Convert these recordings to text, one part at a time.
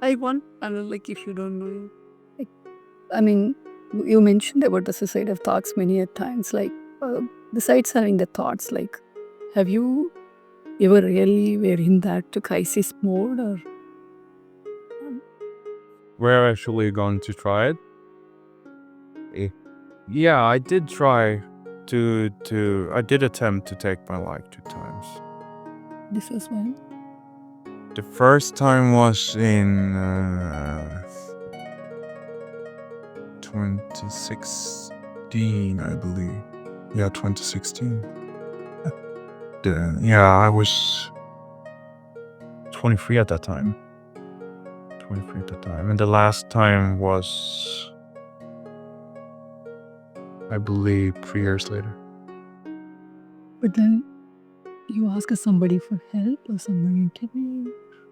I want, like, if you don't know, like, I mean, you mentioned about the suicidal thoughts many a times. Like, besides having the thoughts, like, have you ever really were in that crisis mode, or We're actually going to try it. Yeah, I did try I did attempt to take my life 2 times. this was when? The first time was in 2016, I believe. Yeah, 2016. I was 23 at that time. And the last time was, I believe, 3 years later. But then you ask somebody for help or somebody intervene.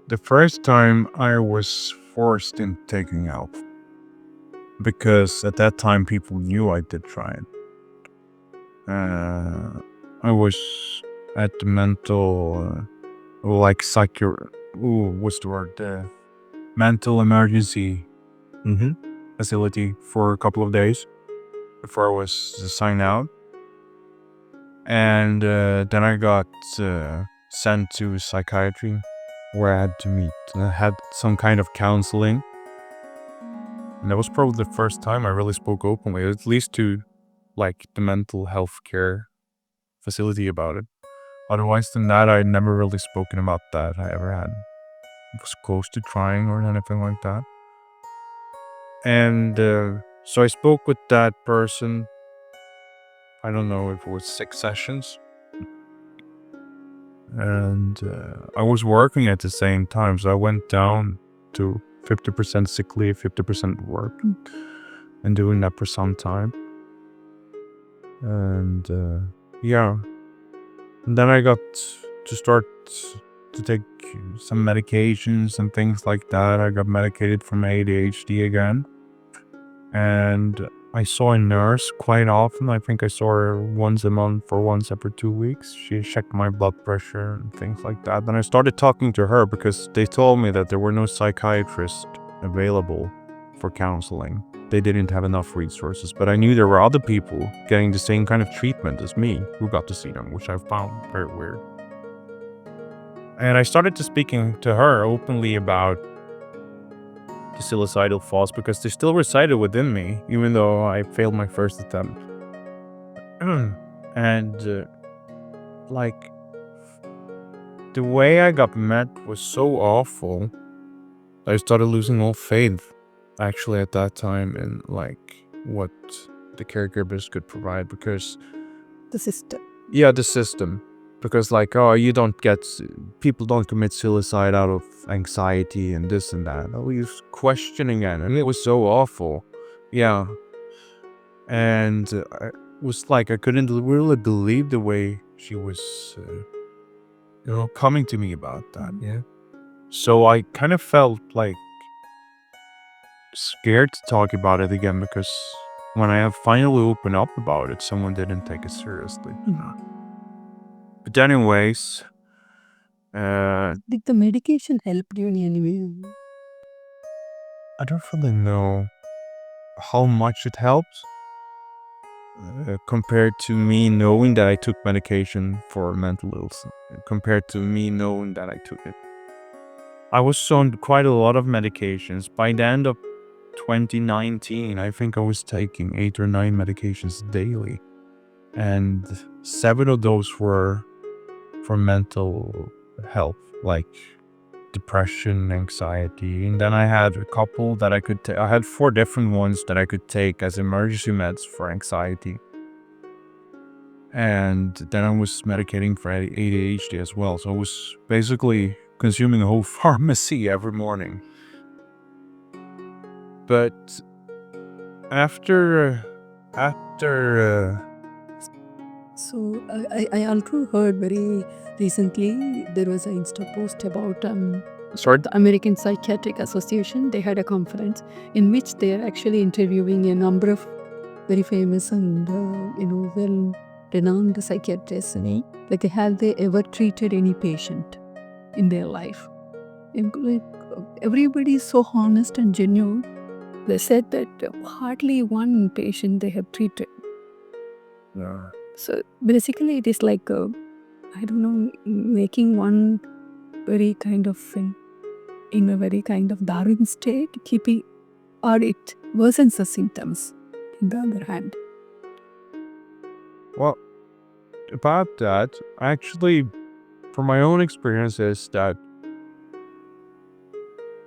The first time I was forced in taking help because at that time people knew I did try it. I was at the mental, what's the word? Mental emergency facility for a couple of days before I was signed out. And then I got sent to psychiatry where I had to meet. I had some kind of counseling. And that was probably the first time I really spoke openly, at least to like the mental health care facility about it. Otherwise than that, I had never really spoken about that I ever had. Was close to trying or anything like that. And so I spoke with that person. I don't know if it was 6 sessions. And I was working at the same time, so I went down to 50% sick leave, 50% work, and doing that for some time. And and then I got to start to take some medications and things like that. I got medicated from ADHD again, and I saw a nurse quite often. I think I saw her once a month or once every 2 weeks. She checked my blood pressure and things like that. Then I started talking to her because they told me that there were no psychiatrists available for counseling. They didn't have enough resources, but I knew there were other people getting the same kind of treatment as me who got to see them, which I found very weird. And I started to speaking to her openly about the suicidal thoughts because they still resided within me, even though I failed my first attempt. And like, the way I got met was so awful. I started losing all faith, actually, at that time in like what the caregivers could provide because The system. yeah, the system. Because like, oh, people don't commit suicide out of anxiety and this and that. I was questioning it, and it was so awful. Yeah. And I was like, I couldn't really believe the way she was, coming to me about that. Yeah. So I kind of felt like scared to talk about it again because when I have finally opened up about it, someone didn't take it seriously. But anyways, Did the medication help you in any way? I don't really know how much it helps compared to me knowing that I took medication for mental illness, compared to me knowing that I took it. I was on quite a lot of medications. By the end of 2019, I think I was taking 8 or 9 medications daily. And 7 of those were for mental health, like depression, anxiety. And then I had a couple that I could take. I had 4 different ones that I could take as emergency meds for anxiety. And then I was medicating for ADHD as well. So I was basically consuming a whole pharmacy every morning. But after So I also heard very recently there was an Insta post about the American Psychiatric Association. They had a conference in which they are actually interviewing a number of very famous and well-renowned psychiatrists. Like, have they ever treated any patient in their life? Like, everybody is so honest and genuine. They said that hardly one patient they have treated. Yeah. So basically, it is like, I don't know, making one very kind of in a very kind of Darwin state, keeping, or it worsens the symptoms, on the other hand. Well, about that, actually, from my own experiences, that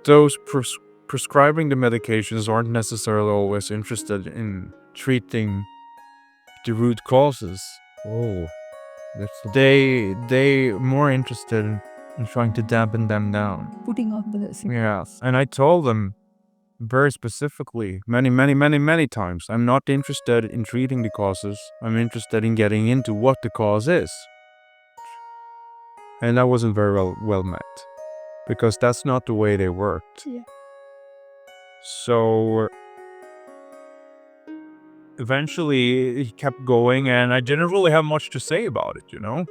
those prescribing the medications aren't necessarily always interested in treating the root causes. Oh, They more interested in trying to dampen them down. Putting off the symptoms. Yes. And I told them very specifically, many times, I'm not interested in treating the causes. I'm interested in getting into what the cause is. And that wasn't very well met, because that's not the way they worked. Yeah. So eventually he kept going, and I didn't really have much to say about it, you know?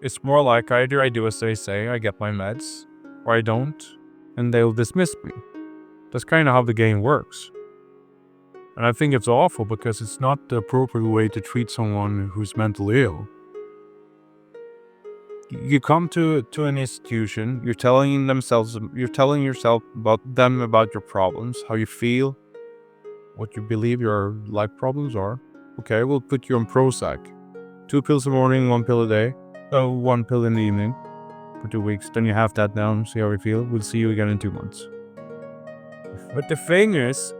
It's more like either I do as they say, I get my meds, or I don't, and they'll dismiss me. That's kind of how the game works. And I think it's awful, because it's not the appropriate way to treat someone who's mentally ill. You come to an institution, you're telling yourself about your problems, how you feel, what you believe your life problems are. Okay, we'll put you on Prozac. 2 pills in the morning, 1 pill a day. 1 pill in the evening for 2 weeks. Then you have that down, see how you feel. We'll see you again in 2 months. But the thing is,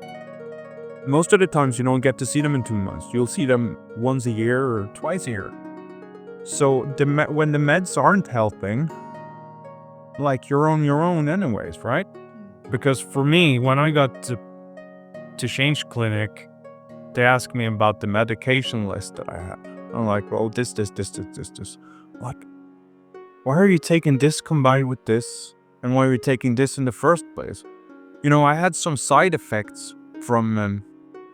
most of the times you don't get to see them in 2 months. You'll see them once a year or twice a year. So when the meds aren't helping, like, you're on your own anyways, right? Because for me, when I got to change clinic, they asked me about the medication list that I have. I'm like, well, this. What? Why are you taking this combined with this? And why are you taking this in the first place? You know, I had some side effects from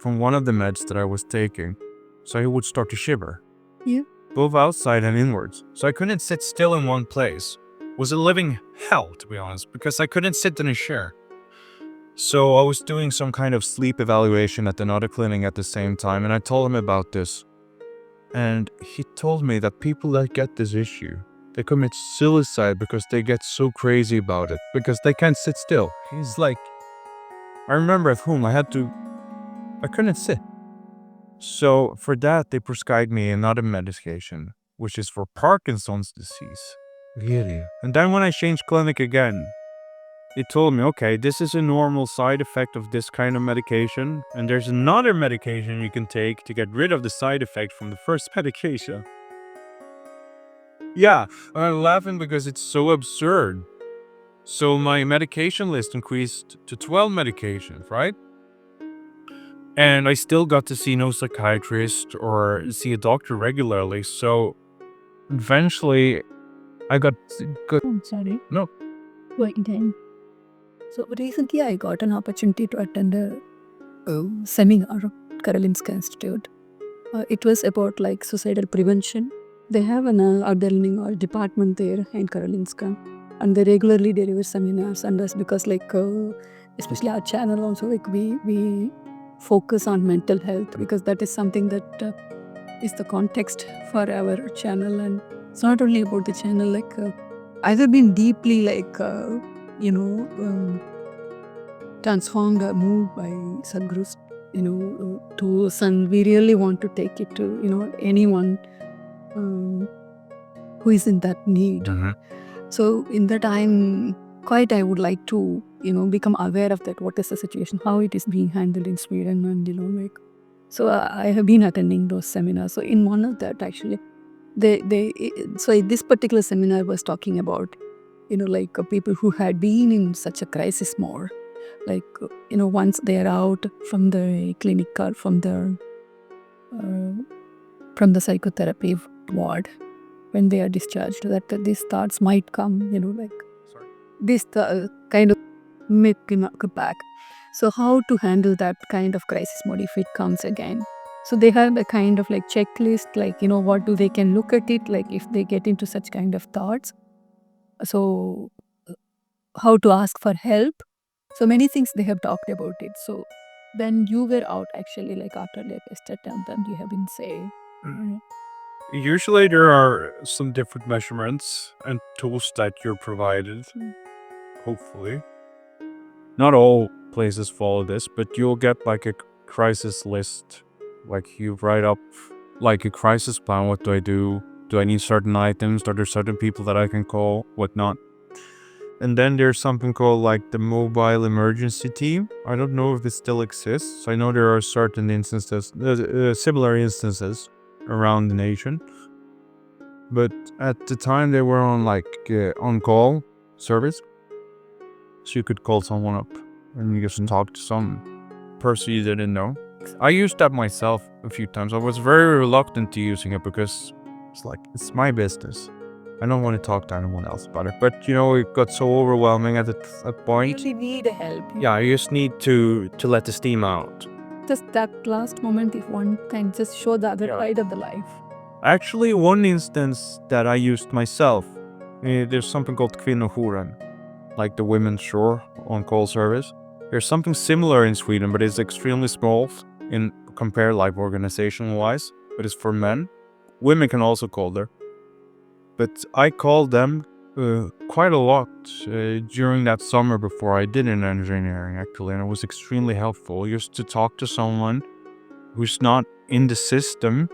one of the meds that I was taking. So I would start to shiver. Yeah. Both outside and inwards. So I couldn't sit still in one place. It was a living hell, to be honest, because I couldn't sit in a chair. So I was doing some kind of sleep evaluation at another clinic at the same time, and I told him about this. And he told me that people that get this issue, they commit suicide because they get so crazy about it, because they can't sit still. He's like, I remember at home, I couldn't sit. So for that, they prescribed me another medication, which is for Parkinson's disease. really? And then when I changed clinic again, it told me, okay, this is a normal side effect of this kind of medication, and there's another medication you can take to get rid of the side effect from the first medication. Yeah, I'm laughing because it's so absurd. So my medication list increased to 12 medications, right? And I still got to see no psychiatrist or see a doctor regularly. So eventually I got good. I'm sorry. No. Wait, then. So recently I got an opportunity to attend a seminar at Karolinska Institute. It was about like suicidal prevention. They have an Bartending department there in Karolinska, and they regularly deliver seminars. And that's because like especially our channel also, like we focus on mental health, because that is something that is the context for our channel. And it's not only about the channel, like I have been deeply like transformed or moved by Sadhguru's tools, and we really want to take it to anyone who is in that need. So in that I would like to become aware of that, what is the situation, how it is being handled in Sweden, and so I have been attending those seminars. So in one of that, actually, so this particular seminar was talking about people who had been in such a crisis more, like once they are out from the clinic or from the psychotherapy ward, when they are discharged, that these thoughts might come, this kind of may come back. So how to handle that kind of crisis mode if it comes again? So they have a kind of like checklist, like what do they can look at it, like if they get into such kind of thoughts. So how to ask for help, So many things they have talked about it. So when you were out actually, like after the test attempt, and you have been saying, Usually there are some different measurements and tools that you're provided, hopefully. Not all places follow this, but you'll get like a crisis list. Like you write up like a crisis plan. What do I do? Do I need certain items? Are there certain people that I can call? Whatnot. And then there's something called like the mobile emergency team. I don't know if this still exists. I know there are certain instances, similar instances around the nation. But at the time they were on like on-call service. So you could call someone up and you just talk to some person you didn't know. I used that myself a few times. I was very reluctant to using it because it's like, it's my business. I don't want to talk to anyone else about it. But it got so overwhelming at a point. you need help. Yeah, you just need to let the steam out. Just that last moment, if one can just show the other side of the life. Actually, one instance that I used myself, there's something called kvinnojouren, like the women's shore on-call service. There's something similar in Sweden, but it's extremely small in compare like organization-wise, but it's for men. Women can also call there. But I called them quite a lot during that summer before I did in engineering, actually, and it was extremely helpful just to talk to someone who's not in the system,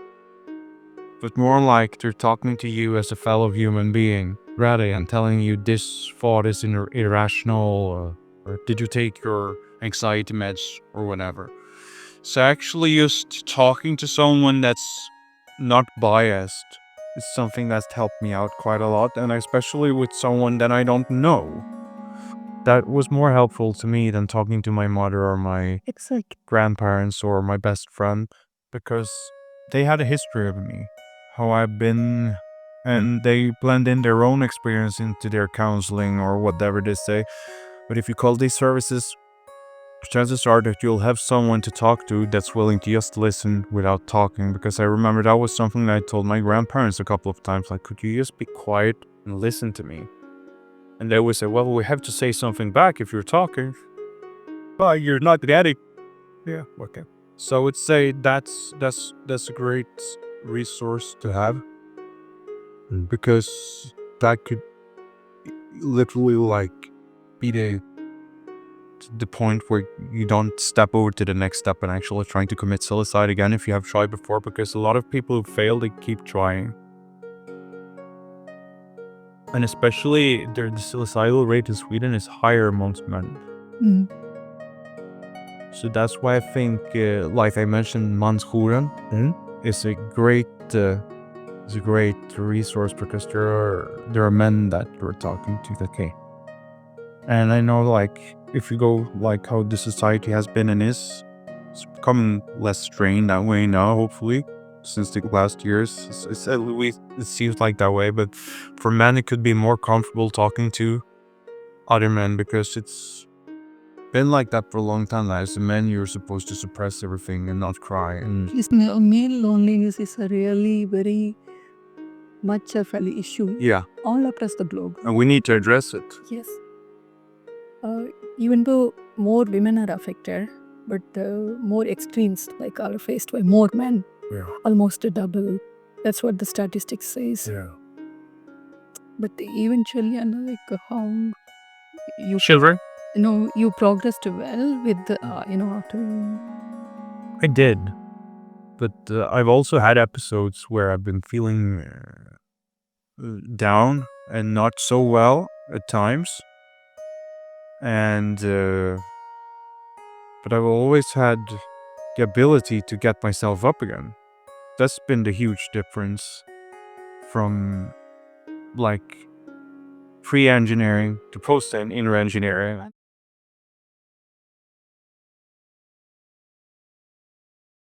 but more like they're talking to you as a fellow human being, rather than telling you this thought is irrational, or did you take your anxiety meds or whatever. So actually just talking to someone that's not biased is something that's helped me out quite a lot, and especially with someone that I don't know. That was more helpful to me than talking to my mother or my grandparents or my best friend, because they had a history of me, how I've been, and they blend in their own experience into their counseling or whatever they say. But if you call these services, chances are that you'll have someone to talk to that's willing to just listen without talking. Because I remember that was something that I told my grandparents a couple of times, like, could you just be quiet and listen to me? And they would say, well, we have to say something back if you're talking. But you're not getting. Yeah, okay. So I would say that's a great resource to have, because that could literally like be the point where you don't step over to the next step and actually trying to commit suicide again if you have tried before, because a lot of people who fail, they keep trying. And especially the suicidal rate in Sweden is higher amongst men. So that's why I think, like I mentioned, mansjouren is a great resource, because there are men that we're talking to that can. And I know, like, if you go like how the society has been and is, it's becoming less strained that way now, hopefully, since the last years. It seems like that way, but for men it could be more comfortable talking to other men, because it's been like that for a long time now. As a man, you're supposed to suppress everything and not cry. And Male loneliness is a really very much of an issue. Yeah, all across the globe. And we need to address it. Yes. Even though more women are affected, but more extremes like are faced by more men. Yeah. Almost a double. That's what the statistics says. Yeah. But eventually, I know like how you Children? you progressed well with the after. I did. But I've also had episodes where I've been feeling down and not so well at times. And but I've always had the ability to get myself up again. That's been the huge difference from like pre-engineering to post and inner engineering.